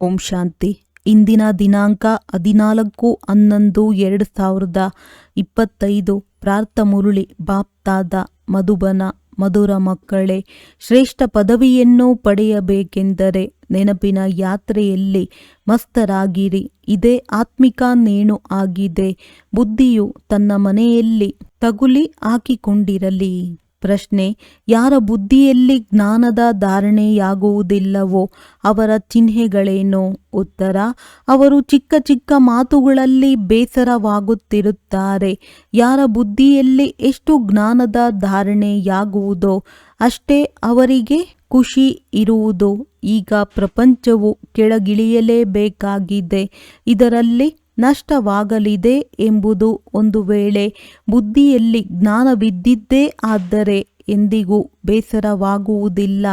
ಓಂ ಶಾಂತಿ. ಇಂದಿನ ದಿನಾಂಕ 14/11/2025. ಪ್ರಾರ್ಥ ಮುರುಳಿ ಬಾಪ್ತಾದ ಮಧುಬನ. ಮಧುರ ಮಕ್ಕಳೇ, ಶ್ರೇಷ್ಠ ಪದವಿಯನ್ನು ಪಡೆಯಬೇಕೆಂದರೆ ನೆನಪಿನ ಯಾತ್ರೆಯಲ್ಲಿ ಮಸ್ತರಾಗಿರಿ. ಇದೇ ಆತ್ಮಿಕ ನೇಣು ಆಗಿದೆ. ಬುದ್ಧಿಯು ತನ್ನ ಮನೆಯಲ್ಲಿ ತಗುಲಿ ಹಾಕಿಕೊಂಡಿರಲಿ. ಪ್ರಶ್ನೆ: ಯಾರ ಬುದ್ಧಿಯಲ್ಲಿ ಜ್ಞಾನದ ಧಾರಣೆಯಾಗುವುದಿಲ್ಲವೋ ಅವರ ಚಿಹ್ನೆಗಳೇನು? ಉತ್ತರ: ಅವರು ಚಿಕ್ಕ ಚಿಕ್ಕ ಮಾತುಗಳಲ್ಲಿ ಬೇಸರವಾಗುತ್ತಿರುತ್ತಾರೆ. ಯಾರ ಬುದ್ಧಿಯಲ್ಲಿ ಎಷ್ಟು ಜ್ಞಾನದ ಧಾರಣೆಯಾಗುವುದೋ ಅಷ್ಟೇ ಅವರಿಗೆ ಖುಷಿ ಇರುವುದು. ಈಗ ಪ್ರಪಂಚವು ಕೆಳಗಿಳಿಯಲೇಬೇಕಾಗಿದೆ. ಇದರಲ್ಲಿ ನಷ್ಟವಾಗಲಿದೆ ಎಂಬುದು ಒಂದು ವೇಳೆ ಬುದ್ಧಿಯಲ್ಲಿ ಜ್ಞಾನವಿದ್ದಿದ್ದೇ ಆದರೆ ಎಂದಿಗೂ ಬೇಸರವಾಗುವುದಿಲ್ಲ,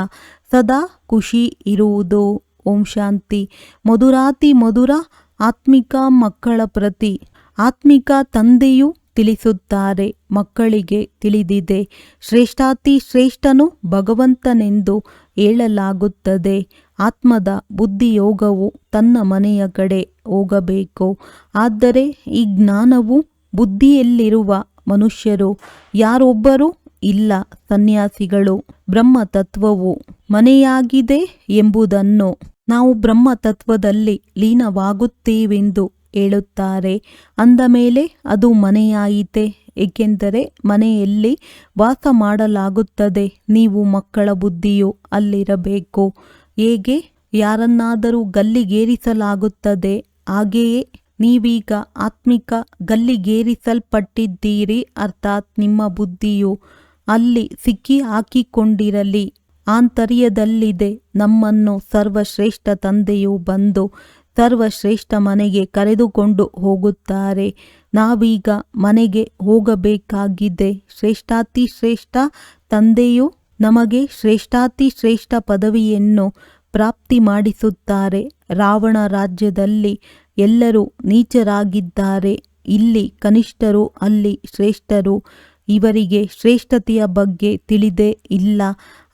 ಸದಾ ಖುಷಿ ಇರುವುದು. ಓಂ ಶಾಂತಿ. ಮಧುರಾತಿ ಮಧುರ ಆತ್ಮಿಕ ಮಕ್ಕಳ ಪ್ರತಿ ಆತ್ಮಿಕ ತಂದೆಯು ತಿಳಿಸುತ್ತಾರೆ. ಮಕ್ಕಳಿಗೆ ತಿಳಿದಿದೆ, ಶ್ರೇಷ್ಠಾತಿ ಶ್ರೇಷ್ಠನು ಭಗವಂತನೆಂದು ಹೇಳಲಾಗುತ್ತದೆ. ಆತ್ಮದ ಬುದ್ಧಿಯೋಗವು ತನ್ನ ಮನೆಯ ಕಡೆ ಹೋಗಬೇಕು. ಆದರೆ ಈ ಜ್ಞಾನವು ಬುದ್ಧಿಯಲ್ಲಿರುವ ಮನುಷ್ಯರು ಯಾರೊಬ್ಬರೂ ಇಲ್ಲ. ಸನ್ಯಾಸಿಗಳು ಬ್ರಹ್ಮತತ್ವವು ಮನೆಯಾಗಿದೆ ಎಂಬುದನ್ನು ನಾವು ಬ್ರಹ್ಮತತ್ವದಲ್ಲಿ ಲೀನವಾಗುತ್ತೇವೆಂದು ಹೇಳುತ್ತಾರೆ. ಅಂದ ಮೇಲೆ ಅದು ಮನೆಯಾಯಿತೆ, ಏಕೆಂದರೆ ಮನೆಯಲ್ಲಿ ವಾಸ ಮಾಡಲಾಗುತ್ತದೆ. ನೀವು ಮಕ್ಕಳ ಬುದ್ಧಿಯು ಅಲ್ಲಿರಬೇಕು. ಹೇಗೆ ಯಾರನ್ನಾದರೂ ಗಲ್ಲಿಗೇರಿಸಲಾಗುತ್ತದೆ, ಹಾಗೆಯೇ ನೀವೀಗ ಆತ್ಮಿಕ ಗಲ್ಲಿಗೇರಿಸಲ್ಪಟ್ಟಿದ್ದೀರಿ. ಅರ್ಥಾತ್ ನಿಮ್ಮ ಬುದ್ಧಿಯು ಅಲ್ಲಿ ಸಿಕ್ಕಿ ಹಾಕಿಕೊಂಡಿರಲಿ. ಆಂತರ್ಯದಲ್ಲಿದೆ. ನಮ್ಮನ್ನು ಸರ್ವಶ್ರೇಷ್ಠ ತಂದೆಯು ಬಂದು ಸರ್ವಶ್ರೇಷ್ಠ ಮನೆಗೆ ಕರೆದುಕೊಂಡು ಹೋಗುತ್ತಾರೆ. ನಾವೀಗ ಮನೆಗೆ ಹೋಗಬೇಕಾಗಿದೆ. ಶ್ರೇಷ್ಠಾತಿ ಶ್ರೇಷ್ಠ ತಂದೆಯು ನಮಗೆ ಶ್ರೇಷ್ಠಾತಿ ಶ್ರೇಷ್ಠ ಪದವಿಯನ್ನು ಪ್ರಾಪ್ತಿ ಮಾಡಿಸುತ್ತಾರೆ. ರಾವಣ ರಾಜ್ಯದಲ್ಲಿ ಎಲ್ಲರೂ ನೀಚರಾಗಿದ್ದಾರೆ. ಇಲ್ಲಿ ಕನಿಷ್ಠರು, ಅಲ್ಲಿ ಶ್ರೇಷ್ಠರು. ಇವರಿಗೆ ಶ್ರೇಷ್ಠತೆಯ ಬಗ್ಗೆ ತಿಳಿದೇ ಇಲ್ಲ.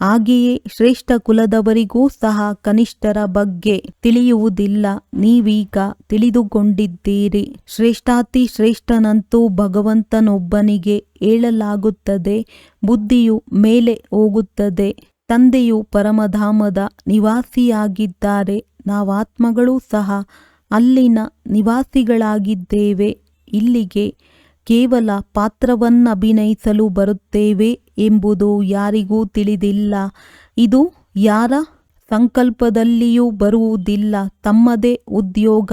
ಹಾಗೆಯೇ ಶ್ರೇಷ್ಠ ಕುಲದವರಿಗೂ ಸಹ ಕನಿಷ್ಠರ ಬಗ್ಗೆ ತಿಳಿಯುವುದಿಲ್ಲ. ನೀವೀಗ ತಿಳಿದುಕೊಂಡಿದ್ದೀರಿ. ಶ್ರೇಷ್ಠಾತಿ ಶ್ರೇಷ್ಠನಂತೂ ಭಗವಂತನೊಬ್ಬನಿಗೆ ಹೇಳಲಾಗುತ್ತದೆ. ಬುದ್ಧಿಯು ಮೇಲೆ ಹೋಗುತ್ತದೆ. ತಂದೆಯು ಪರಮಧಾಮದ ನಿವಾಸಿಯಾಗಿದ್ದಾರೆ. ನಾವಾತ್ಮಗಳು ಸಹ ಅಲ್ಲಿನ ನಿವಾಸಿಗಳಾಗಿದ್ದೇವೆ. ಇಲ್ಲಿಗೆ ಕೇವಲ ಪಾತ್ರವನ್ನಭಿನಯಿಸಲು ಬರುತ್ತೇವೆ ಎಂಬುದು ಯಾರಿಗೂ ತಿಳಿದಿಲ್ಲ. ಇದು ಯಾರ ಸಂಕಲ್ಪದಲ್ಲಿಯೂ ಬರುವುದಿಲ್ಲ. ತಮ್ಮದೇ ಉದ್ಯೋಗ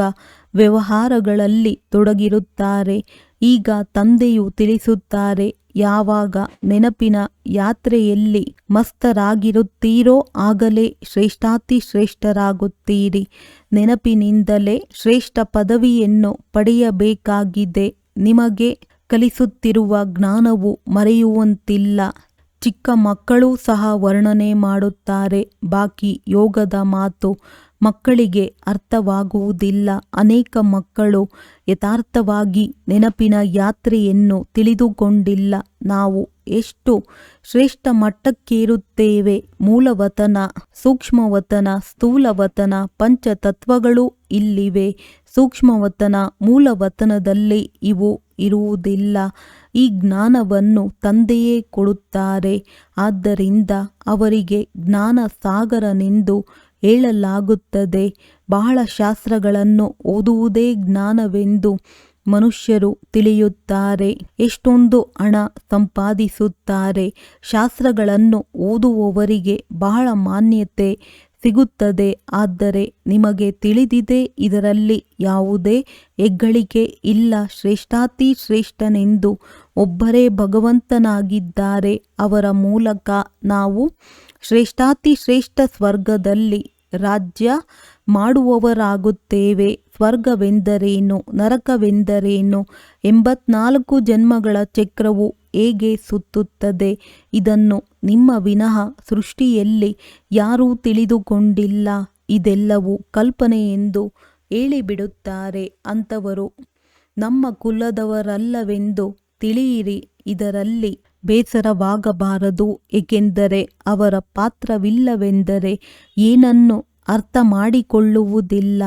ವ್ಯವಹಾರಗಳಲ್ಲಿ ತೊಡಗಿರುತ್ತಾರೆ. ಈಗ ತಂದೆಯು ತಿಳಿಸುತ್ತಾರೆ, ಯಾವಾಗ ನೆನಪಿನ ಯಾತ್ರೆಯಲ್ಲಿ ಮಸ್ತರಾಗಿರುತ್ತೀರೋ ಆಗಲೇ ಶ್ರೇಷ್ಠಾತಿ ಶ್ರೇಷ್ಠರಾಗುತ್ತೀರಿ. ನೆನಪಿನಿಂದಲೇ ಶ್ರೇಷ್ಠ ಪದವಿಯನ್ನು ಪಡೆಯಬೇಕಾಗಿದೆ. ನಿಮಗೆ ಕಲಿಸುತ್ತಿರುವ ಜ್ಞಾನವು ಮರೆಯುವಂತಿಲ್ಲ. ಚಿಕ್ಕ ಮಕ್ಕಳೂ ಸಹ ವರ್ಣನೆ ಮಾಡುತ್ತಾರೆ. ಬಾಕಿ ಯೋಗದ ಮಾತು ಮಕ್ಕಳಿಗೆ ಅರ್ಥವಾಗುವುದಿಲ್ಲ. ಅನೇಕ ಮಕ್ಕಳು ಯಥಾರ್ಥವಾಗಿ ನೆನಪಿನ ಯಾತ್ರೆಯನ್ನು ತಿಳಿದುಕೊಂಡಿಲ್ಲ. ನಾವು ಎಷ್ಟು ಶ್ರೇಷ್ಠ ಮಟ್ಟಕ್ಕೇರುತ್ತೇವೆ. ಮೂಲವತನ, ಸೂಕ್ಷ್ಮವತನ, ಸ್ಥೂಲವತನ, ಪಂಚತತ್ವಗಳು ಇಲ್ಲಿವೆ. ಸೂಕ್ಷ್ಮವತನ, ಮೂಲವತನದಲ್ಲಿ ಇವು ಇರುವುದಿಲ್ಲ. ಈ ಜ್ಞಾನವನ್ನು ತಂದೆಯೇ ಕೊಡುತ್ತಾರೆ. ಆದ್ದರಿಂದ ಅವರಿಗೆ ಜ್ಞಾನ ಸಾಗರನೆಂದು ಹೇಳಲಾಗುತ್ತದೆ. ಬಹಳ ಶಾಸ್ತ್ರಗಳನ್ನು ಓದುವುದೇ ಜ್ಞಾನವೆಂದು ಮನುಷ್ಯರು ತಿಳಿಯುತ್ತಾರೆ. ಎಷ್ಟೊಂದು ಹಣ ಸಂಪಾದಿಸುತ್ತಾರೆ. ಶಾಸ್ತ್ರಗಳನ್ನು ಓದುವವರಿಗೆ ಬಹಳ ಮಾನ್ಯತೆ ಸಿಗುತ್ತದೆ. ಆದರೆ ನಿಮಗೆ ತಿಳಿದಿದೆ, ಇದರಲ್ಲಿ ಯಾವುದೇ ಹೆಗ್ಗಳಿಕೆ ಇಲ್ಲ. ಶ್ರೇಷ್ಠಾತಿ ಶ್ರೇಷ್ಠನೆಂದು ಒಬ್ಬರೇ ಭಗವಂತನಾಗಿದ್ದಾರೆ. ಅವರ ಮೂಲಕ ನಾವು ಶ್ರೇಷ್ಠಾತಿ ಶ್ರೇಷ್ಠ ಸ್ವರ್ಗದಲ್ಲಿ ರಾಜ್ಯ ಮಾಡುವವರಾಗುತ್ತೇವೆ. ಸ್ವರ್ಗವೆಂದರೇನು, ನರಕವೆಂದರೇನು, 84 ಜನ್ಮಗಳ ಚಕ್ರವು ಹೇಗೆ ಸುತ್ತುತ್ತದೆ, ಇದನ್ನು ನಿಮ್ಮ ವಿನಃ ಸೃಷ್ಟಿಯಲ್ಲಿ ಯಾರೂ ತಿಳಿದುಕೊಂಡಿಲ್ಲ. ಇದೆಲ್ಲವೂ ಕಲ್ಪನೆ ಎಂದು ಹೇಳಿಬಿಡುತ್ತಾರೆ. ಅಂಥವರು ನಮ್ಮ ಕುಲದವರಲ್ಲವೆಂದು ತಿಳಿಯಿರಿ. ಇದರಲ್ಲಿ ಬೇಸರವಾಗಬಾರದು, ಏಕೆಂದರೆ ಅವರ ಪಾತ್ರವಿಲ್ಲವೆಂದರೆ ಏನನ್ನು ಅರ್ಥ ಮಾಡಿಕೊಳ್ಳುವುದಿಲ್ಲ.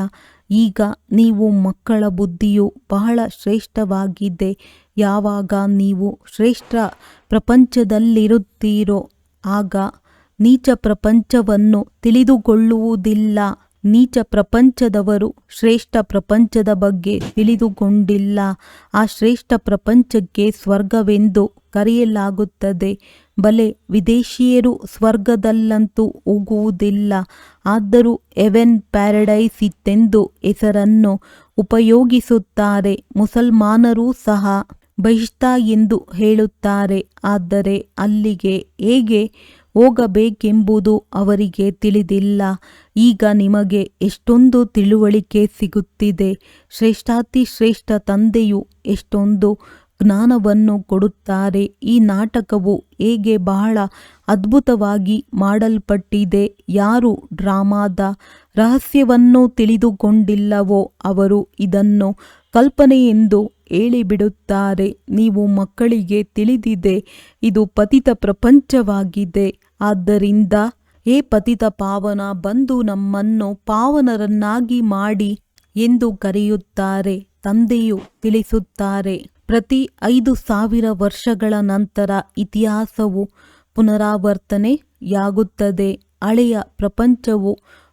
ಈಗ ನೀವು ಮಕ್ಕಳ ಬುದ್ಧಿಯು ಬಹಳ ಶ್ರೇಷ್ಠವಾಗಿದೆ. ಯಾವಾಗ ನೀವು ಶ್ರೇಷ್ಠ ಪ್ರಪಂಚದಲ್ಲಿರುತ್ತೀರೋ ಆಗ ನೀಚ ಪ್ರಪಂಚವನ್ನು ತಿಳಿದುಕೊಳ್ಳುವುದಿಲ್ಲ. ನೀಚ ಪ್ರಪಂಚದವರು ಶ್ರೇಷ್ಠ ಪ್ರಪಂಚದ ಬಗ್ಗೆ ತಿಳಿದುಕೊಂಡಿಲ್ಲ. ಆ ಶ್ರೇಷ್ಠ ಪ್ರಪಂಚಕ್ಕೆ ಸ್ವರ್ಗವೆಂದು ಕರೆಯಲಾಗುತ್ತದೆ. ಬಲೆ ವಿದೇಶಿಯರು ಸ್ವರ್ಗದಲ್ಲಂತೂ ಹೋಗುವುದಿಲ್ಲ. ಆದರೂ ಹೆವೆನ್ ಪ್ಯಾರಡೈಸ್ ಇತ್ತೆಂದು ಹೆಸರನ್ನು ಉಪಯೋಗಿಸುತ್ತಾರೆ. ಮುಸಲ್ಮಾನರೂ ಸಹ ಬಹಿಷ್ತಾ ಎಂದು ಹೇಳುತ್ತಾರೆ. ಆದರೆ ಅಲ್ಲಿಗೆ ಹೇಗೆ ಹೋಗಬೇಕೆಂಬುದು ಅವರಿಗೆ ತಿಳಿದಿಲ್ಲ. ಈಗ ನಿಮಗೆ ಎಷ್ಟೊಂದು ತಿಳುವಳಿಕೆ ಸಿಗುತ್ತಿದೆ. ಶ್ರೇಷ್ಠಾತಿ ಶ್ರೇಷ್ಠ ತಂದೆಯು ಎಷ್ಟೊಂದು ಜ್ಞಾನವನ್ನು ಕೊಡುತ್ತಾರೆ. ಈ ನಾಟಕವು ಹೇಗೆ ಬಹಳ ಅದ್ಭುತವಾಗಿ ಮಾಡಲ್ಪಟ್ಟಿದೆ. ಯಾರು ಡ್ರಾಮಾದ ರಹಸ್ಯವನ್ನು ತಿಳಿದುಕೊಂಡಿಲ್ಲವೋ ಅವರು ಇದನ್ನು ಕಲ್ಪನೆಯೆಂದು ಹೇಳಿಬಿಡುತ್ತಾರೆ. ನೀವು ಮಕ್ಕಳಿಗೆ ತಿಳಿದಿದೆ ಇದು ಪತಿತ ಪ್ರಪಂಚವಾಗಿದೆ. ಆದ್ದರಿಂದ ಹೇ ಪತಿತ ಪಾವನ ಬಂದು ನಮ್ಮನ್ನು ಪಾವನರನ್ನಾಗಿ ಮಾಡಿ ಎಂದು ಕರೆಯುತ್ತಾರೆ. ತಂದೆಯು ತಿಳಿಸುತ್ತಾರೆ, ಪ್ರತಿ 5,000 ವರ್ಷಗಳ ನಂತರ ಇತಿಹಾಸವು ಪುನರಾವರ್ತನೆಯಾಗುತ್ತದೆ. ಹಳೆಯ ಪ್ರಪಂಚವು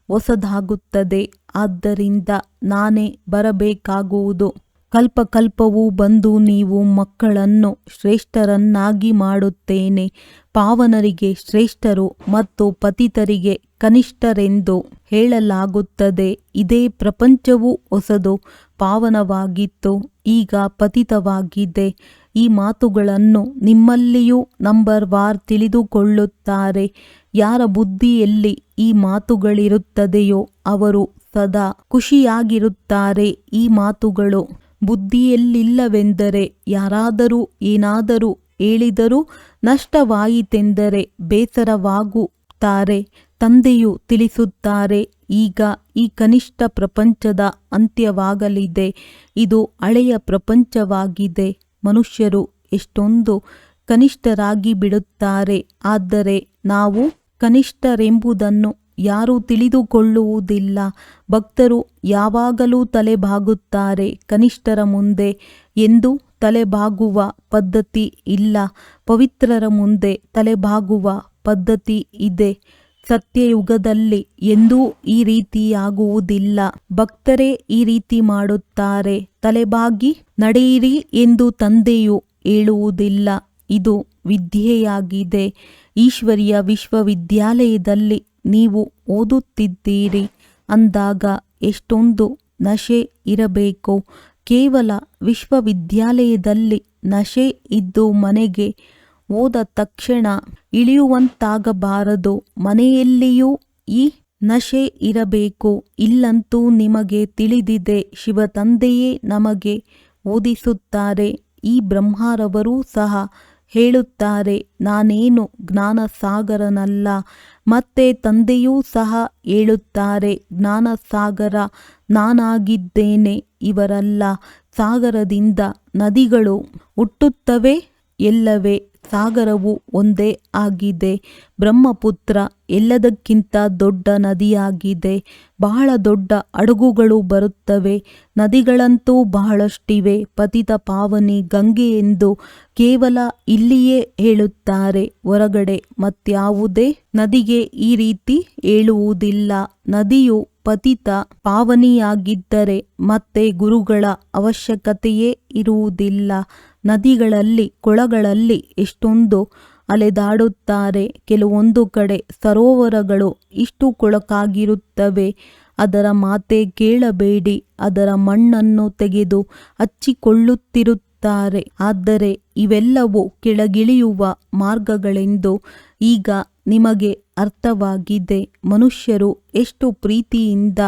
ಹೊಸದಾಗುತ್ತದೆ. ಆದ್ದರಿಂದ ನಾನೇ ಬರಬೇಕಾಗುವುದು. ಕಲ್ಪಕಲ್ಪವೂ ಬಂದು ನೀವು ಮಕ್ಕಳನ್ನು ಶ್ರೇಷ್ಠರನ್ನಾಗಿ ಮಾಡುತ್ತೇನೆ. ಪಾವನರಿಗೆ ಶ್ರೇಷ್ಠರು ಮತ್ತು ಪತಿತರಿಗೆ ಕನಿಷ್ಠರೆಂದು ಹೇಳಲಾಗುತ್ತದೆ. ಇದೇ ಪ್ರಪಂಚವು ಹೊಸದು ಪಾವನವಾಗಿತ್ತು, ಈಗ ಪತಿತವಾಗಿದೆ. ಈ ಮಾತುಗಳನ್ನು ನಿಮ್ಮಲ್ಲಿಯೂ ನಂಬರ್ ವಾರ್ ತಿಳಿದುಕೊಳ್ಳುತ್ತಾರೆ. ಯಾರ ಬುದ್ಧಿಯಲ್ಲಿ ಈ ಮಾತುಗಳಿರುತ್ತದೆಯೋ ಅವರು ಸದಾ ಖುಷಿಯಾಗಿರುತ್ತಾರೆ. ಈ ಮಾತುಗಳು ಬುದ್ಧಿಯಲ್ಲಿಲ್ಲವೆಂದರೆ ಯಾರಾದರೂ ಏನಾದರೂ ಹೇಳಿದರೂ ನಷ್ಟವಾಯಿತೆಂದರೆ ಬೇಸರವಾಗುತ್ತಾರೆ. ತಂದೆಯು ತಿಳಿಸುತ್ತಾರೆ, ಈಗ ಈ ಕನಿಷ್ಠ ಪ್ರಪಂಚದ ಅಂತ್ಯವಾಗಲಿದೆ. ಇದು ಹಳೆಯ ಪ್ರಪಂಚವಾಗಿದೆ. ಮನುಷ್ಯರು ಎಷ್ಟೊಂದು ಕನಿಷ್ಠರಾಗಿ ಬಿಡುತ್ತಾರೆ. ಆದರೆ ನಾವು ಕನಿಷ್ಠರೆಂಬುದನ್ನು ಯಾರೂ ತಿಳಿದುಕೊಳ್ಳುವುದಿಲ್ಲ. ಭಕ್ತರು ಯಾವಾಗಲೂ ತಲೆಬಾಗುತ್ತಾರೆ. ಕನಿಷ್ಠರ ಮುಂದೆ ಎಂದೂ ತಲೆಬಾಗುವ ಪದ್ಧತಿ ಇಲ್ಲ. ಪವಿತ್ರರ ಮುಂದೆ ತಲೆಬಾಗುವ ಪದ್ಧತಿ ಇದೆ. ಸತ್ಯಯುಗದಲ್ಲಿ ಎಂದೂ ಈ ರೀತಿಯಾಗುವುದಿಲ್ಲ. ಭಕ್ತರೇ ಈ ರೀತಿ ಮಾಡುತ್ತಾರೆ. ತಲೆಬಾಗಿ ನಡೆಯಿರಿ ಎಂದು ತಂದೆಯು ಹೇಳುವುದಿಲ್ಲ. ಇದು ವಿದ್ಯೆಯಾಗಿದೆ. ಈಶ್ವರಿಯ ವಿಶ್ವವಿದ್ಯಾಲಯದಲ್ಲಿ ನೀವು ಓದುತ್ತಿದ್ದೀರಿ ಅಂದಾಗ ಎಷ್ಟೊಂದು ನಶೆ ಇರಬೇಕು. ಕೇವಲ ವಿಶ್ವವಿದ್ಯಾಲಯದಲ್ಲಿ ನಶೆ ಇದ್ದು ಮನೆಗೆ ಹೋದ ತಕ್ಷಣ ಇಳಿಯುವಂತಾಗಬಾರದು. ಮನೆಯಲ್ಲಿಯೂ ಈ ನಶೆ ಇರಬೇಕು. ಇಲ್ಲಂತೂ ನಿಮಗೆ ತಿಳಿದಿದೆ, ಶಿವತಂದೆಯೇ ನಮಗೆ ಓದಿಸುತ್ತಾರೆ. ಈ ಬ್ರಹ್ಮರವರೂ ಸಹ ಹೇಳುತ್ತಾರೆ, ನಾನೇನು ಜ್ಞಾನಸಾಗರನಲ್ಲ. ಮತ್ತೆ ತಂದೆಯೂ ಸಹ ಹೇಳುತ್ತಾರೆ, ಜ್ಞಾನಸಾಗರ ನಾನಾಗಿದ್ದೇನೆ, ಇವರಲ್ಲ. ಸಾಗರದಿಂದ ನದಿಗಳು ಹುಟ್ಟುತ್ತವೆ. ಎಲ್ಲವೇ ಸಾಗರವು ಒಂದೇ ಆಗಿದೆ. ಬ್ರಹ್ಮಪುತ್ರ ಎಲ್ಲದಕ್ಕಿಂತ ದೊಡ್ಡ ನದಿಯಾಗಿದೆ. ಬಹಳ ದೊಡ್ಡ ಹಡಗುಗಳು ಬರುತ್ತವೆ. ನದಿಗಳಂತೂ ಬಹಳಷ್ಟಿವೆ. ಪತಿತ ಪಾವನಿ ಗಂಗೆ ಎಂದು ಕೇವಲ ಇಲ್ಲಿಯೇ ಹೇಳುತ್ತಾರೆ. ಹೊರಗಡೆ ಮತ್ಯಾವುದೇ ನದಿಗೆ ಈ ರೀತಿ ಹೇಳುವುದಿಲ್ಲ. ನದಿಯು ಪತಿತ ಪಾವನಿಯಾಗಿದ್ದರೆ ಮತ್ತೆ ಗುರುಗಳ ಅವಶ್ಯಕತೆಯೇ ಇರುವುದಿಲ್ಲ. ನದಿಗಳಲ್ಲಿ ಕೊಳಗಳಲ್ಲಿ ಎಷ್ಟೊಂದು ಅಲೆದಾಡುತ್ತಾರೆ. ಕೆಲವೊಂದು ಕಡೆ ಸರೋವರಗಳು ಇಷ್ಟು ಕೊಳಕಾಗಿರುತ್ತವೆ, ಅದರ ಮಾತೆ ಕೇಳಬೇಡಿ. ಅದರ ಮಣ್ಣನ್ನು ತೆಗೆದು ಹಚ್ಚಿಕೊಳ್ಳುತ್ತಿರುತ್ತಾರೆ. ಆದರೆ ಇವೆಲ್ಲವೂ ಕೆಳಗಿಳಿಯುವ ಮಾರ್ಗಗಳೆಂದು ಈಗ ನಿಮಗೆ ಅರ್ಥವಾಗಿದೆ. ಮನುಷ್ಯರು ಎಷ್ಟು ಪ್ರೀತಿಯಿಂದ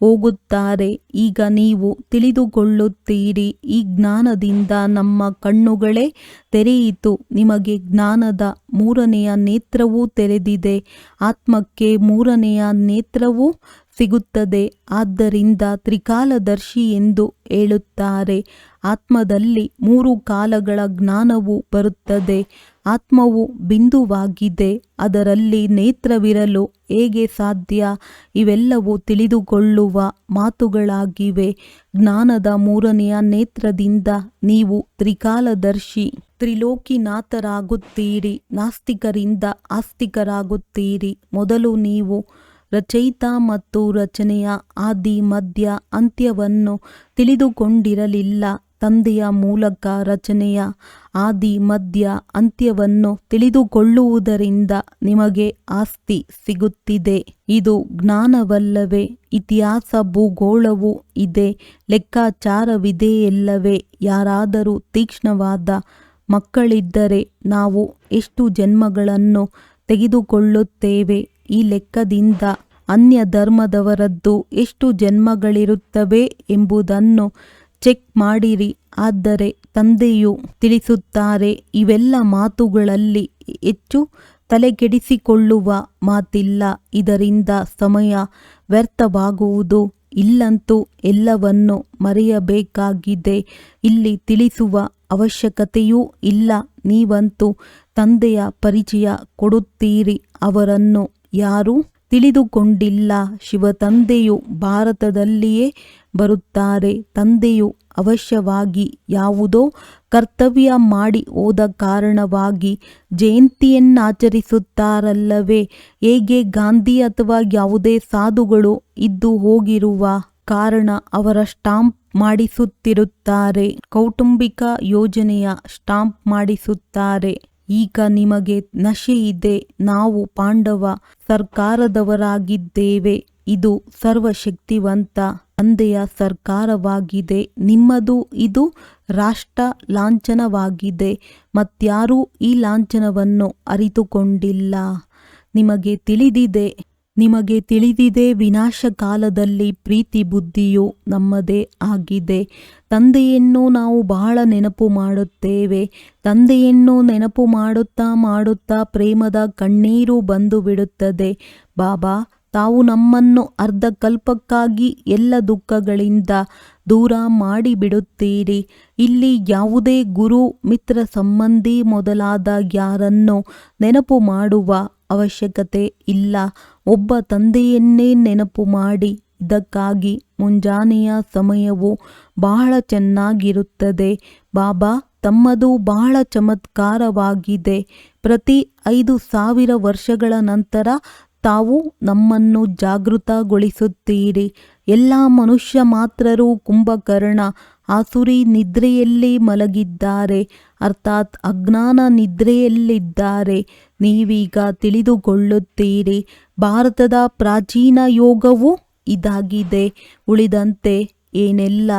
ಹೋಗುತ್ತಾರೆ. ಈಗ ನೀವು ತಿಳಿದುಕೊಳ್ಳುತ್ತೀರಿ. ಈ ಜ್ಞಾನದಿಂದ ನಮ್ಮ ಕಣ್ಣುಗಳೇ ತೆರೆಯಿತು. ನಿಮಗೆ ಜ್ಞಾನದ 3ನೆಯ ನೇತ್ರವೂ ತೆರೆದಿದೆ. ಆತ್ಮಕ್ಕೆ 3ನೆಯ ನೇತ್ರವೂ ಸಿಗುತ್ತದೆ. ಆದ್ದರಿಂದ ತ್ರಿಕಾಲದರ್ಶಿ ಎಂದು ಹೇಳುತ್ತಾರೆ. ಆತ್ಮದಲ್ಲಿ 3 ಕಾಲಗಳ ಜ್ಞಾನವು ಬರುತ್ತದೆ. ಆತ್ಮವು ಬಿಂದುವಾಗಿದೆ, ಅದರಲ್ಲಿ ನೇತ್ರವಿರಲು ಹೇಗೆ ಸಾಧ್ಯ? ಇವೆಲ್ಲವೂ ತಿಳಿದುಕೊಳ್ಳುವ ಮಾತುಗಳಾಗಿವೆ. ಜ್ಞಾನದ ಮೂರನೆಯ ನೇತ್ರದಿಂದ ನೀವು ತ್ರಿಕಾಲದರ್ಶಿ ತ್ರಿಲೋಕಿನಾಥರಾಗುತ್ತೀರಿ. ನಾಸ್ತಿಕರಿಂದ ಆಸ್ತಿಕರಾಗುತ್ತೀರಿ. ಮೊದಲು ನೀವು ರಚಯಿತ ಮತ್ತು ರಚನೆಯ ಆದಿ ಮಧ್ಯ ಅಂತ್ಯವನ್ನು ತಿಳಿದುಕೊಂಡಿರಲಿಲ್ಲ. ತಂದೆಯ ಮೂಲಕ ರಚನೆಯ ಆದಿ ಮಧ್ಯ ಅಂತ್ಯವನ್ನು ತಿಳಿದುಕೊಳ್ಳುವುದರಿಂದ ನಿಮಗೆ ಆಸ್ತಿ ಸಿಗುತ್ತಿದೆ. ಇದು ಜ್ಞಾನವಲ್ಲವೇ? ಇತಿಹಾಸ, ಭೂಗೋಳವೂ ಇದೆ, ಲೆಕ್ಕಾಚಾರವಿದೆಯಲ್ಲವೇ? ಯಾರಾದರೂ ತೀಕ್ಷ್ಣವಾದ ಮಕ್ಕಳಿದ್ದರೆ ನಾವು ಎಷ್ಟು ಜನ್ಮಗಳನ್ನು ತೆಗೆದುಕೊಳ್ಳುತ್ತೇವೆ? ಈ ಲೆಕ್ಕದಿಂದ ಅನ್ಯ ಧರ್ಮದವರದ್ದು ಎಷ್ಟು ಜನ್ಮಗಳಿರುತ್ತವೆ ಎಂಬುದನ್ನು ಚೆಕ್ ಮಾಡಿರಿ. ಆದರೆ ತಂದೆಯು ತಿಳಿಸುತ್ತಾರೆ, ಇವೆಲ್ಲ ಮಾತುಗಳಲ್ಲಿ ಹೆಚ್ಚು ತಲೆಕೆಡಿಸಿಕೊಳ್ಳುವ ಮಾತಿಲ್ಲ. ಇದರಿಂದ ಸಮಯ ವ್ಯರ್ಥವಾಗುವುದು. ಇಲ್ಲಂತೂ ಎಲ್ಲವನ್ನು ಮರೆಯಬೇಕಾಗಿದೆ. ಇಲ್ಲಿ ತಿಳಿಸುವ ಅವಶ್ಯಕತೆಯೂ ಇಲ್ಲ. ನೀವಂತೂ ತಂದೆಯ ಪರಿಚಯ ಕೊಡುತ್ತೀರಿ. ಅವರನ್ನು ಯಾರೂ ತಿಳಿದುಕೊಂಡಿಲ್ಲ. ಶಿವತಂದೆಯು ಭಾರತದಲ್ಲಿಯೇ ಬರುತ್ತಾರೆ. ತಂದೆಯು ಅವಶ್ಯವಾಗಿ ಯಾವುದೋ ಕರ್ತವ್ಯ ಮಾಡಿ ಹೋದ ಕಾರಣವಾಗಿ ಜಯಂತಿಯನ್ನಾಚರಿಸುತ್ತಾರಲ್ಲವೇ? ಹೇಗೆ ಗಾಂಧಿ ಅಥವಾ ಯಾವುದೇ ಸಾಧುಗಳು ಇದ್ದು ಹೋಗಿರುವ ಕಾರಣ ಅವರ ಸ್ಟಾಂಪ್ ಮಾಡಿಸುತ್ತಿರುತ್ತಾರೆ, ಕೌಟುಂಬಿಕ ಯೋಜನೆಯ ಸ್ಟಾಂಪ್ ಮಾಡಿಸುತ್ತಾರೆ. ಈಗ ನಿಮಗೆ ನಶೆ ಇದೆ. ನಾವು ಪಾಂಡವ ಸರ್ಕಾರದವರಾಗಿದ್ದೇವೆ. ಇದು ಸರ್ವಶಕ್ತಿವಂತ ತಂದೆಯ ಸರ್ಕಾರವಾಗಿದೆ. ನಿಮ್ಮದು ಇದು ರಾಷ್ಟ್ರ ಲಾಂಛನವಾಗಿದೆ. ಮತ್ಯಾರೂ ಈ ಲಾಂಛನವನ್ನು ಅರಿತುಕೊಂಡಿಲ್ಲ. ನಿಮಗೆ ತಿಳಿದಿದೆ ವಿನಾಶ ಕಾಲದಲ್ಲಿ ಪ್ರೀತಿ ಬುದ್ಧಿಯು ನಮ್ಮದೇ ಆಗಿದೆ. ತಂದೆಯನ್ನು ನಾವು ಬಹಳ ನೆನಪು ಮಾಡುತ್ತೇವೆ. ತಂದೆಯನ್ನು ನೆನಪು ಮಾಡುತ್ತಾ ಪ್ರೇಮದ ಕಣ್ಣೀರು ಬಂದು ಬಿಡುತ್ತದೆ. ಬಾಬಾ, ತಾವು ನಮ್ಮನ್ನು ಅರ್ಧಕಲ್ಪಕ್ಕಾಗಿ ಎಲ್ಲ ದುಃಖಗಳಿಂದ ದೂರ ಮಾಡಿಬಿಡುತ್ತೀರಿ. ಇಲ್ಲಿ ಯಾವುದೇ ಗುರು, ಮಿತ್ರ, ಸಂಬಂಧಿ ಮೊದಲಾದ ಯಾರನ್ನು ನೆನಪು ಮಾಡುವ ಅವಶ್ಯಕತೆ ಇಲ್ಲ. ಒಬ್ಬ ತಂದೆಯನ್ನೇ ನೆನಪು ಮಾಡಿ. ಇದಕ್ಕಾಗಿ ಮುಂಜಾನೆಯ ಸಮಯವು ಬಹಳ ಚೆನ್ನಾಗಿರುತ್ತದೆ. ಬಾಬಾ ತಮ್ಮದು ಬಹಳ ಚಮತ್ಕಾರವಾಗಿದೆ. ಪ್ರತಿ 5,000 ವರ್ಷಗಳ ನಂತರ ತಾವು ನಮ್ಮನ್ನು ಜಾಗೃತಗೊಳಿಸುತ್ತೀರಿ. ಎಲ್ಲ ಮನುಷ್ಯ ಮಾತ್ರರು ಕುಂಭಕರ್ಣ ಆಸುರಿ ನಿದ್ರೆಯಲ್ಲಿ ಮಲಗಿದ್ದಾರೆ, ಅರ್ಥಾತ್ ಅಜ್ಞಾನ ನಿದ್ರೆಯಲ್ಲಿದ್ದಾರೆ. ನೀವೀಗ ತಿಳಿದುಕೊಳ್ಳುತ್ತೀರಿ. ಭಾರತದ ಪ್ರಾಚೀನ ಯೋಗವು ಇದಾಗಿದೆ. ಉಳಿದಂತೆ ಏನೆಲ್ಲ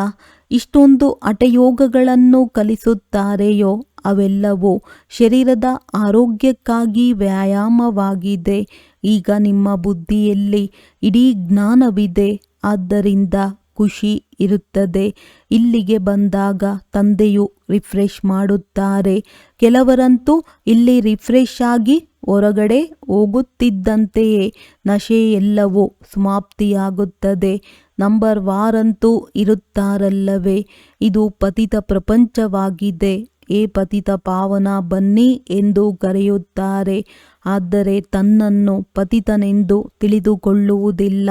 ಇಷ್ಟೊಂದು ಹಠಯೋಗಗಳನ್ನು ಕಲಿಸುತ್ತಾರೆಯೋ ಅವೆಲ್ಲವೂ ಶರೀರದ ಆರೋಗ್ಯಕ್ಕಾಗಿ ವ್ಯಾಯಾಮವಾಗಿದೆ. ಈಗ ನಿಮ್ಮ ಬುದ್ಧಿಯಲ್ಲಿ ಇಡೀ ಜ್ಞಾನವಿದೆ. ಆದ್ದರಿಂದ ಖುಷಿ ಇರುತ್ತದೆ. ಇಲ್ಲಿಗೆ ಬಂದಾಗ ತಂದೆಯು ರಿಫ್ರೆಶ್ ಮಾಡುತ್ತಾರೆ. ಕೆಲವರಂತೂ ಇಲ್ಲಿ ರಿಫ್ರೆಶ್ ಆಗಿ ಹೊರಗಡೆ ಹೋಗುತ್ತಿದ್ದಂತೆಯೇ ನಶೆ ಎಲ್ಲವೂ ಸಮಾಪ್ತಿಯಾಗುತ್ತದೆ. ನಂಬರ್ ವಾರಂತೂ ಇರುತ್ತಾರಲ್ಲವೇ? ಇದು ಪತಿತ ಪ್ರಪಂಚವಾಗಿದೆ. ಏ ಪತಿತ ಪಾವನ ಬನ್ನಿ ಎಂದು ಕರೆಯುತ್ತಾರೆ. ಆದರೆ ತನ್ನನ್ನು ಪತಿತನೆಂದು ತಿಳಿದುಕೊಳ್ಳುವುದಿಲ್ಲ.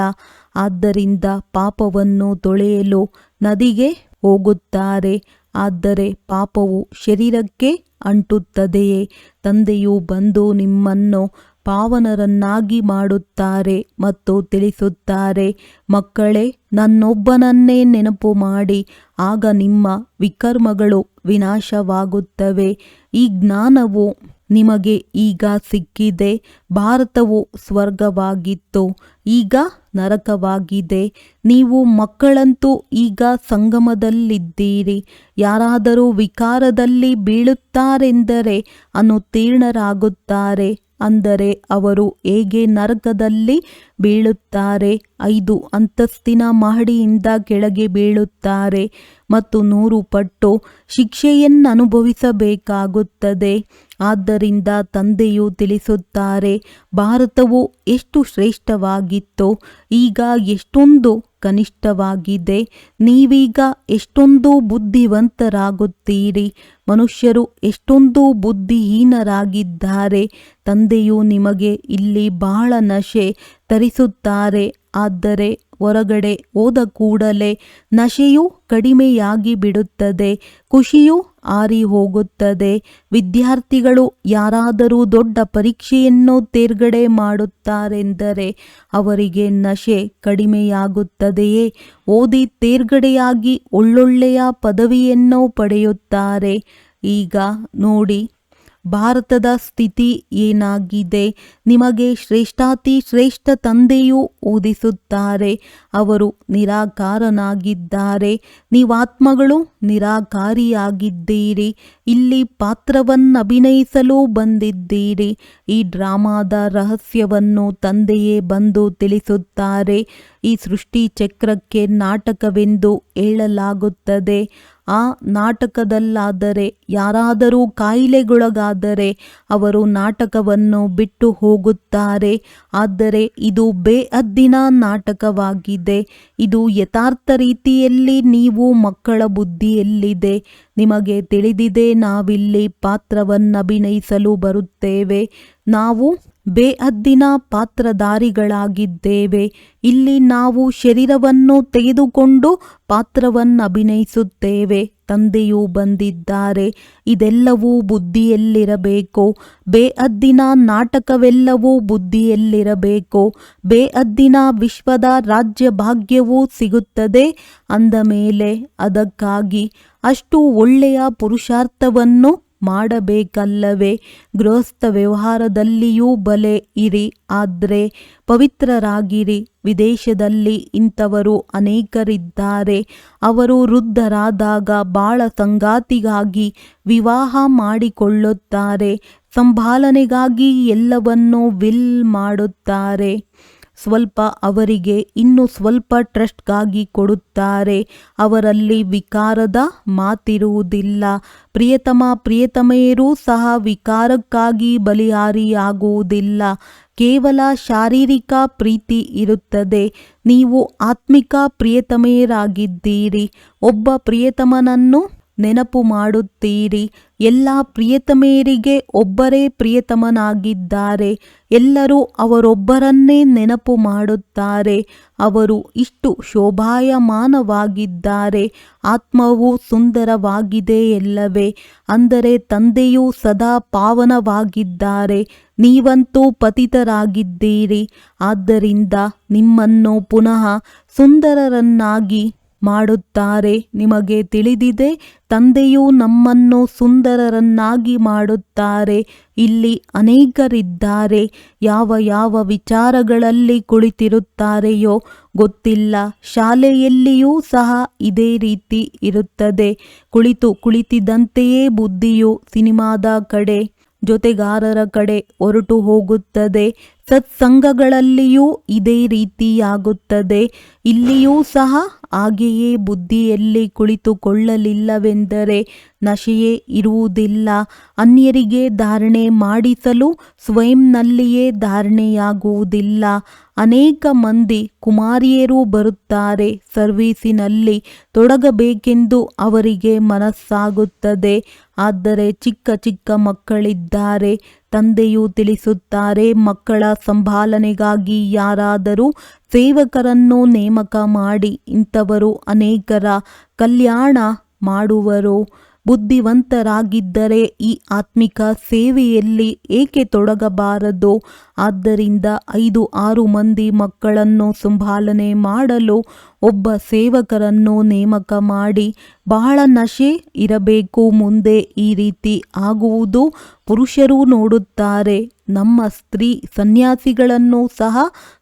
ಆದ್ದರಿಂದ ಪಾಪವನ್ನು ತೊಳೆಯಲು ನದಿಗೆ ಹೋಗುತ್ತಾರೆ. ಆದರೆ ಪಾಪವು ಶರೀರಕ್ಕೆ ಅಂಟುತ್ತದೆಯೇ? ತಂದೆಯು ಬಂದು ನಿಮ್ಮನ್ನು ಪಾವನರನ್ನಾಗಿ ಮಾಡುತ್ತಾರೆ ಮತ್ತು ತಿಳಿಸುತ್ತಾರೆ, ಮಕ್ಕಳೇ, ನನ್ನೊಬ್ಬನನ್ನೇ ನೆನಪು ಮಾಡಿ, ಆಗ ನಿಮ್ಮ ವಿಕರ್ಮಗಳು ವಿನಾಶವಾಗುತ್ತವೆ. ಈ ಜ್ಞಾನವು ನಿಮಗೆ ಈಗ ಸಿಕ್ಕಿದೆ. ಭಾರತವು ಸ್ವರ್ಗವಾಗಿತ್ತು, ಈಗ ನರಕವಾಗಿದೆ. ನೀವು ಮಕ್ಕಳಂತೂ ಈಗ ಸಂಗಮದಲ್ಲಿದ್ದೀರಿ. ಯಾರಾದರೂ ವಿಕಾರದಲ್ಲಿ ಬೀಳುತ್ತಾರೆಂದರೆ ಅನುತ್ತೀರ್ಣರಾಗುತ್ತಾರೆ. ಅಂದರೆ ಅವರು ಹೇಗೆ ನರಕದಲ್ಲಿ ಬೀಳುತ್ತಾರೆ? 5 ಅಂತಸ್ತಿನ ಮಹಡಿಯಿಂದ ಕೆಳಗೆ ಬೀಳುತ್ತಾರೆ ಮತ್ತು 100 ಪಟ್ಟು ಶಿಕ್ಷೆಯನ್ನನುಭವಿಸಬೇಕಾಗುತ್ತದೆ. ಆದ್ದರಿಂದ ತಂದೆಯು ತಿಳಿಸುತ್ತಾರೆ, ಭಾರತವು ಎಷ್ಟು ಶ್ರೇಷ್ಠವಾಗಿತ್ತೋ ಈಗ ಎಷ್ಟೊಂದು ಕನಿಷ್ಠವಾಗಿದೆ. ನೀವೀಗ ಎಷ್ಟೊಂದು ಬುದ್ಧಿವಂತರಾಗುತ್ತೀರಿ. ಮನುಷ್ಯರು ಎಷ್ಟೊಂದು ಬುದ್ಧಿಹೀನರಾಗಿದ್ದಾರೆ. ತಂದೆಯು ನಿಮಗೆ ಇಲ್ಲಿ ಬಹಳ ನಶೆ ತರಿಸುತ್ತಾರೆ. ಆದರೆ ಹೊರಗಡೆ ಹೋದ ಕೂಡಲೇ ನಶೆಯು ಕಡಿಮೆಯಾಗಿ ಬಿಡುತ್ತದೆ, ಖುಷಿಯು ಆರಿ ಹೋಗುತ್ತದೆ. ವಿದ್ಯಾರ್ಥಿಗಳು ಯಾರಾದರೂ ದೊಡ್ಡ ಪರೀಕ್ಷೆಯನ್ನು ತೇರ್ಗಡೆ ಮಾಡುತ್ತಾರೆಂದರೆ ಅವರಿಗೆ ನಶೆ ಕಡಿಮೆಯಾಗುತ್ತದೆಯೇ? ಓದಿ ತೇರ್ಗಡೆಯಾಗಿ ಒಳ್ಳೊಳ್ಳೆಯ ಪದವಿಯನ್ನು ಪಡೆಯುತ್ತಾರೆ. ಈಗ ನೋಡಿ ಭಾರತದ ಸ್ಥಿತಿ ಏನಾಗಿದೆ. ನಿಮಗೆ ಶ್ರೇಷ್ಠಾತಿ ಶ್ರೇಷ್ಠ ತಂದೆಯು ಓದಿಸುತ್ತಾರೆ. ಅವರು ನಿರಾಕಾರನಾಗಿದ್ದಾರೆ. ನೀವಾತ್ಮಗಳು ನಿರಾಕಾರಿಯಾಗಿದ್ದೀರಿ. ಇಲ್ಲಿ ಪಾತ್ರವನ್ನಭಿನಯಿಸಲು ಬಂದಿದ್ದೀರಿ. ಈ ಡ್ರಾಮಾದ ರಹಸ್ಯವನ್ನು ತಂದೆಯೇ ಬಂದು ತಿಳಿಸುತ್ತಾರೆ. ಈ ಸೃಷ್ಟಿ ಚಕ್ರಕ್ಕೆ ನಾಟಕವೆಂದು ಹೇಳಲಾಗುತ್ತದೆ. ಆ ನಾಟಕದಲ್ಲಾದರೆ ಯಾರಾದರೂ ಕಾಯಿಲೆಗೊಳಗಾದರೆ ಅವರು ನಾಟಕವನ್ನು ಬಿಟ್ಟು ಹೋಗುತ್ತಾರೆ. ಆದರೆ ಇದು ಬೇಅದ್ದಿನ ನಾಟಕವಾಗಿದೆ. ಇದು ಯಥಾರ್ಥ ರೀತಿಯಲ್ಲಿ ನೀವು ಮಕ್ಕಳ ಬುದ್ಧಿಯಲ್ಲಿದೆ. ನಿಮಗೆ ತಿಳಿದಿದೆ, ನಾವಿಲ್ಲಿ ಪಾತ್ರವನ್ನಭಿನಯಿಸಲು ಬರುತ್ತೇವೆ. ನಾವು ಬೇಅದ್ದಿನ ಪಾತ್ರಧಾರಿಗಳಾಗಿದ್ದೇವೆ. ಇಲ್ಲಿ ನಾವು ಶರೀರವನ್ನು ತೆಗೆದುಕೊಂಡು ಪಾತ್ರವನ್ನಭಿನಯಿಸುತ್ತೇವೆ. ತಂದೆಯು ಬಂದಿದ್ದಾರೆ. ಇದೆಲ್ಲವೂ ಬುದ್ಧಿಯಲ್ಲಿರಬೇಕು. ಬೇಅದ್ದಿನ ನಾಟಕವೆಲ್ಲವೂ ಬುದ್ಧಿಯಲ್ಲಿರಬೇಕು. ಬೇಅದ್ದಿನ ವಿಶ್ವದ ರಾಜ್ಯ ಭಾಗ್ಯವೂ ಸಿಗುತ್ತದೆ. ಅಂದ ಮೇಲೆ ಅದಕ್ಕಾಗಿ ಅಷ್ಟು ಒಳ್ಳೆಯ ಪುರುಷಾರ್ಥವನ್ನು ಮಾಡಬೇಕಲ್ಲವೇ? ಗೃಹಸ್ಥ ವ್ಯವಹಾರದಲ್ಲಿಯೂ ಬಲೆ ಇರಿ, ಆದರೆ ಪವಿತ್ರರಾಗಿರಿ. ವಿದೇಶದಲ್ಲಿ ಇಂಥವರು ಅನೇಕರಿದ್ದಾರೆ. ಅವರು ವೃದ್ಧರಾದಾಗ ಬಾಳ ಸಂಗಾತಿಗಾಗಿ ವಿವಾಹ ಮಾಡಿಕೊಳ್ಳುತ್ತಾರೆ. ಸಂಭಾಲನೆಗಾಗಿ ಎಲ್ಲವನ್ನೂ ವಿಲ್ ಮಾಡುತ್ತಾರೆ. ಸ್ವಲ್ಪ ಅವರಿಗೆ ಇನ್ನು ಸ್ವಲ್ಪ ಟ್ರಸ್ಟ್ಗಾಗಿ ಕೊಡುತ್ತಾರೆ. ಅವರಲ್ಲಿ ವಿಕಾರದ ಮಾತಿರುವುದಿಲ್ಲ. ಪ್ರಿಯತಮ ಪ್ರಿಯತಮೆಯರೂ ಸಹ ವಿಕಾರಕ್ಕಾಗಿ ಬಲಿಹಾರಿಯಾಗುವುದಿಲ್ಲ. ಕೇವಲ ಶಾರೀರಿಕ ಪ್ರೀತಿ ಇರುತ್ತದೆ. ನೀವು ಆತ್ಮಿಕ ಪ್ರಿಯತಮೆಯರಾಗಿದ್ದೀರಿ. ಒಬ್ಬ ಪ್ರಿಯತಮನನ್ನು ನೆನಪು ಮಾಡುತ್ತೀರಿ. ಎಲ್ಲ ಪ್ರಿಯತಮೆಯರಿಗೆ ಒಬ್ಬರೇ ಪ್ರಿಯತಮನಾಗಿದ್ದಾರೆ. ಎಲ್ಲರೂ ಅವರೊಬ್ಬರನ್ನೇ ನೆನಪು ಮಾಡುತ್ತಾರೆ. ಅವರು ಇಷ್ಟು ಶೋಭಾಯಮಾನವಾಗಿದ್ದಾರೆ. ಆತ್ಮವು ಸುಂದರವಾಗಿದೆ ಎಲ್ಲವೇ? ಅಂದರೆ ತಂದೆಯು ಸದಾ ಪಾವನವಾಗಿದ್ದಾರೆ. ನೀವಂತೂ ಪತಿತರಾಗಿದ್ದೀರಿ. ಆದ್ದರಿಂದ ನಿಮ್ಮನ್ನು ಪುನಃ ಸುಂದರರನ್ನಾಗಿ ಮಾಡುತ್ತಾರೆ. ನಿಮಗೆ ತಿಳಿದಿದೆ, ತಂದೆಯು ನಮ್ಮನ್ನು ಸುಂದರರನ್ನಾಗಿ ಮಾಡುತ್ತಾರೆ. ಇಲ್ಲಿ ಅನೇಕರಿದ್ದಾರೆ. ಯಾವ ಯಾವ ವಿಚಾರಗಳಲ್ಲಿ ಕುಳಿತಿರುತ್ತಾರೆಯೋ ಗೊತ್ತಿಲ್ಲ. ಶಾಲೆಯಲ್ಲಿಯೂ ಸಹ ಇದೇ ರೀತಿ ಇರುತ್ತದೆ. ಕುಳಿತಿದ್ದಂತೆಯೇ ಬುದ್ಧಿಯು ಸಿನಿಮಾದ ಕಡೆ, ಜೊತೆಗಾರರ ಕಡೆ ಹೊರಟು ಹೋಗುತ್ತದೆ. ಸತ್ಸಂಗಗಳಲ್ಲಿಯೂ ಇದೇ ರೀತಿಯಾಗುತ್ತದೆ. ಇಲ್ಲಿಯೂ ಸಹ ಹಾಗೆಯೇ ಬುದ್ಧಿಯಲ್ಲಿ ಕುಳಿತುಕೊಳ್ಳಲಿಲ್ಲವೆಂದರೆ ನಶೆಯೇ ಇರುವುದಿಲ್ಲ. ಅನ್ಯರಿಗೆ ಧಾರಣೆ ಮಾಡಿಸಲು ಸ್ವಯಂನಲ್ಲಿಯೇ ಧಾರಣೆಯಾಗುವುದಿಲ್ಲ. ಅನೇಕ ಮಂದಿ ಕುಮಾರಿಯರು ಬರುತ್ತಾರೆ. ಸರ್ವೀಸಿನಲ್ಲಿ ತೊಡಗಬೇಕೆಂದು ಅವರಿಗೆ ಮನಸ್ಸಾಗುತ್ತದೆ. ಆದರೆ ಚಿಕ್ಕ ಚಿಕ್ಕ ಮಕ್ಕಳಿದ್ದಾರೆ. ತಂದೆಯು ತಿಳಿಸುತ್ತಾರೆ, ಮಕ್ಕಳ ಸಂಭಾಲನೆಗಾಗಿ ಯಾರಾದರೂ ಸೇವಕರನ್ನು ನೇಮಕ ಮಾಡಿ. ಇಂಥವರು ಅನೇಕರ ಕಲ್ಯಾಣ ಮಾಡುವರು. ಬುದ್ಧಿವಂತರಾಗಿದ್ದರೆ ಈ ಆತ್ಮಿಕ ಸೇವೆಯಲ್ಲಿ ಏಕೆ ತೊಡಗಬಾರದು? ಆದ್ದರಿಂದ 5-6 ಮಂದಿ ಮಕ್ಕಳನ್ನು ಸಂಭಾಲನೆ ಮಾಡಲು ಒಬ್ಬ ಸೇವಕರನ್ನು ನೇಮಕ ಮಾಡಿ. ಬಹಳ ನಶೆ ಇರಬೇಕು. ಮುಂದೆ ಈ ರೀತಿ ಆಗುವುದು ಪುರುಷರು ನೋಡುತ್ತಾರೆ. ನಮ್ಮ ಸ್ತ್ರೀ ಸನ್ಯಾಸಿಗಳನ್ನು ಸಹ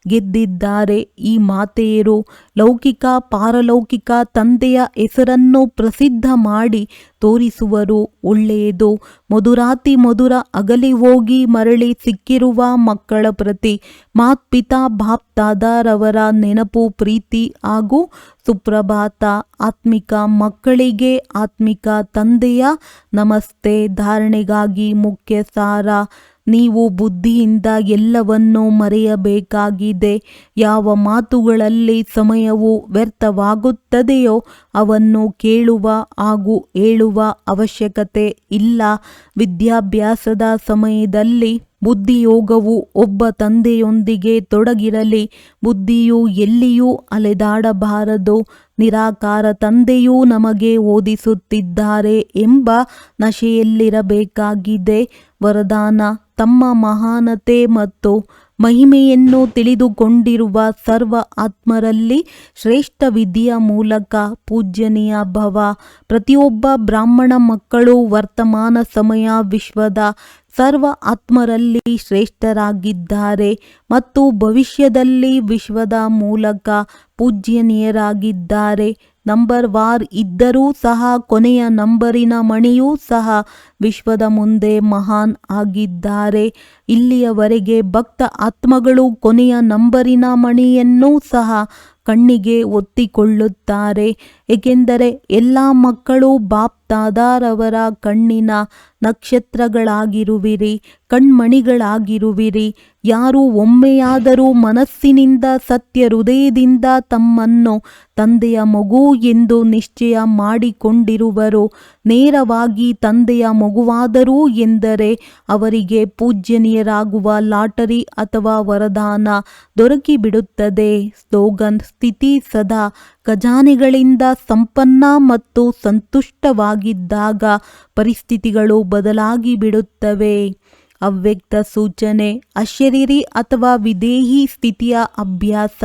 ಗೆದ್ದಿದ್ದಾರೆ. ಈ ಮಾತೆಯರು ಲೌಕಿಕ ಪಾರಲೌಕಿಕ ತಂದೆಯ ಹೆಸರನ್ನು ಪ್ರಸಿದ್ಧ ಮಾಡಿ ತೋರಿಸುವರು. ಒಳ್ಳೆಯದು. ಮಧುರಾತಿ ಮಧುರ ಅಗಲಿ ಹೋಗಿ ಮರಳಿ ಸಿಕ್ಕಿರುವ ಮಕ್ಕಳ ಪ್ರತಿ ಮಾತ್ಪಿತಾ ಬಾಪ್ದಾದಾರವರ ನೆನಪು, ಪ್ರೀತಿ ಹಾಗೂ ಸುಪ್ರಭಾತ. ಆತ್ಮಿಕ ಮಕ್ಕಳಿಗೆ ಆತ್ಮಿಕ ತಂದೆಯ ನಮಸ್ತೆ. ಧಾರಣೆಗಾಗಿ ಮುಖ್ಯ ಸಾರ. ನೀವು ಬುದ್ಧಿಯಿಂದ ಎಲ್ಲವನ್ನೂ ಮರೆಯಬೇಕಾಗಿದೆ. ಯಾವ ಮಾತುಗಳಲ್ಲಿ ಸಮಯವು ವ್ಯರ್ಥವಾಗುತ್ತದೆಯೋ ಅವನ್ನು ಕೇಳುವ ಹಾಗೂ ಹೇಳುವ ಅವಶ್ಯಕತೆ ಇಲ್ಲ. ವಿದ್ಯಾಭ್ಯಾಸದ ಸಮಯದಲ್ಲಿ ಬುದ್ಧಿಯೋಗವು ಒಬ್ಬ ತಂದೆಯೊಂದಿಗೆ ತೊಡಗಿರಲಿ. ಬುದ್ಧಿಯು ಎಲ್ಲಿಯೂ ಅಲೆದಾಡಬಾರದು. ನಿರಾಕಾರ ತಂದೆಯೂ ನಮಗೆ ಓದಿಸುತ್ತಿದ್ದಾರೆ ಎಂಬ ನಶೆಯಲ್ಲಿರಬೇಕಾಗಿದೆ. ವರದಾನ: ತಮ್ಮ ಮಹಾನತೆ ಮತ್ತು ಮಹಿಮೆಯನ್ನು ತಿಳಿದುಕೊಂಡಿರುವ ಸರ್ವ ಆತ್ಮರಲ್ಲಿ ಶ್ರೇಷ್ಠ ವಿಧಿಯ ಮೂಲಕ ಪೂಜ್ಯನೀಯ ಭವ. ಪ್ರತಿಯೊಬ್ಬ ಬ್ರಾಹ್ಮಣ ಮಕ್ಕಳು ವರ್ತಮಾನ ಸಮಯ ವಿಶ್ವದ ಸರ್ವ ಆತ್ಮರಲ್ಲಿ ಶ್ರೇಷ್ಠರಾಗಿದ್ದಾರೆ ಮತ್ತು ಭವಿಷ್ಯದಲ್ಲಿ ವಿಶ್ವದ ಮೂಲಕ ಪೂಜ್ಯನೀಯರಾಗಿದ್ದಾರೆ. ನಂಬರ್ ವಾರ್ ಇದ್ದರೂ ಸಹ ಕೊನೆಯ ನಂಬರಿನ ಮಣಿಯೂ ಸಹ ವಿಶ್ವದ ಮುಂದೆ ಮಹಾನ್ ಆಗಿದ್ದಾರೆ. ಇಲ್ಲಿಯವರೆಗೆ ಭಕ್ತ ಆತ್ಮಗಳು ಕೊನೆಯ ನಂಬರಿನ ಮಣಿಯನ್ನೂ ಸಹ ಕಣ್ಣಿಗೆ ಒತ್ತಿಕೊಳ್ಳುತ್ತಾರೆ, ಏಕೆಂದರೆ ಎಲ್ಲ ಮಕ್ಕಳು ಬಾಪ್ ದಾದಾರವರ ಕಣ್ಣಿನ ನಕ್ಷತ್ರಗಳಾಗಿರುವಿರಿ, ಕಣ್ಮಣಿಗಳಾಗಿರುವಿರಿ. ಯಾರು ಒಮ್ಮೆಯಾದರೂ ಮನಸ್ಸಿನಿಂದ ಸತ್ಯ ಹೃದಯದಿಂದ ತಮ್ಮನ್ನು ತಂದೆಯ ಮಗು ಎಂದು ನಿಶ್ಚಯ ಮಾಡಿಕೊಂಡಿರುವರು, ನೇರವಾಗಿ ತಂದೆಯ ಮಗುವಾದರು ಎಂದರೆ ಅವರಿಗೆ ಪೂಜ್ಯನೀಯರಾಗುವ ಲಾಟರಿ ಅಥವಾ ವರದಾನ ದೊರಕಿಬಿಡುತ್ತದೆ. ಸ್ಲೋಗನ್: ಸ್ಥಿತಿ ಸದಾ ಖಜಾನೆಗಳಿಂದ ಸಂಪನ್ನ ಮತ್ತು ಸಂತುಷ್ಟವಾಗಿದ್ದಾಗ ಪರಿಸ್ಥಿತಿಗಳು ಬದಲಾಗಿ ಬಿಡುತ್ತವೆ. ಅವ್ಯಕ್ತ ಸೂಚನೆ: ಅಶರೀರಿ ಅಥವಾ ವಿದೇಹಿ ಸ್ಥಿತಿಯ ಅಭ್ಯಾಸ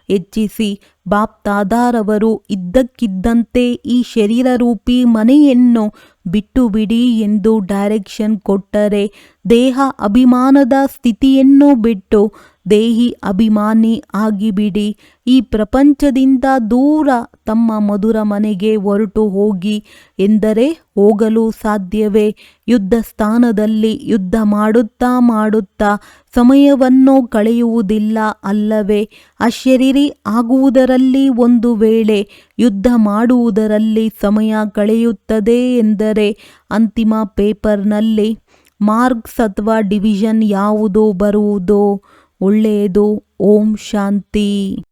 ಹೆಚ್ಚಿಸಿ. ಬಾಪ್ ದಾದಾರವರು ಇದ್ದಕ್ಕಿದ್ದಂತೆ ಈ ಶರೀರರೂಪಿ ಮನೆಯನ್ನು ಬಿಟ್ಟುಬಿಡಿ ಎಂದು ಡೈರೆಕ್ಷನ್ ಕೊಟ್ಟರೆ, ದೇಹ ಅಭಿಮಾನದ ಸ್ಥಿತಿಯನ್ನು ಬಿಟ್ಟು ದೇಹಿ ಅಭಿಮಾನಿ ಆಗಿಬಿಡಿ. ಈ ಪ್ರಪಂಚದಿಂದ ದೂರ ತಮ್ಮ ಮಧುರ ಮನೆಗೆ ಹೊರಟು ಹೋಗಿ ಎಂದರೆ ಹೋಗಲು ಸಾಧ್ಯವೇ? ಯುದ್ಧ ಸ್ಥಾನದಲ್ಲಿ ಯುದ್ಧ ಮಾಡುತ್ತಾ ಮಾಡುತ್ತಾ ಸಮಯವನ್ನು ಕಳೆಯುವುದಿಲ್ಲ ಅಲ್ಲವೇ? ಅಶರೀರಿ ಆಗುವುದರಲ್ಲಿ ಒಂದು ವೇಳೆ ಯುದ್ಧ ಮಾಡುವುದರಲ್ಲಿ ಸಮಯ ಕಳೆಯುತ್ತದೆ ಎಂದರೆ ಅಂತಿಮ ಪೇಪರ್ನಲ್ಲಿ ಮಾರ್ಕ್ಸ್ ಅಥವಾ ಡಿವಿಷನ್ ಯಾವುದು ಬರುವುದೋ? ಒಳ್ಳೆಯದು. ಓಂ ಶಾಂತಿ.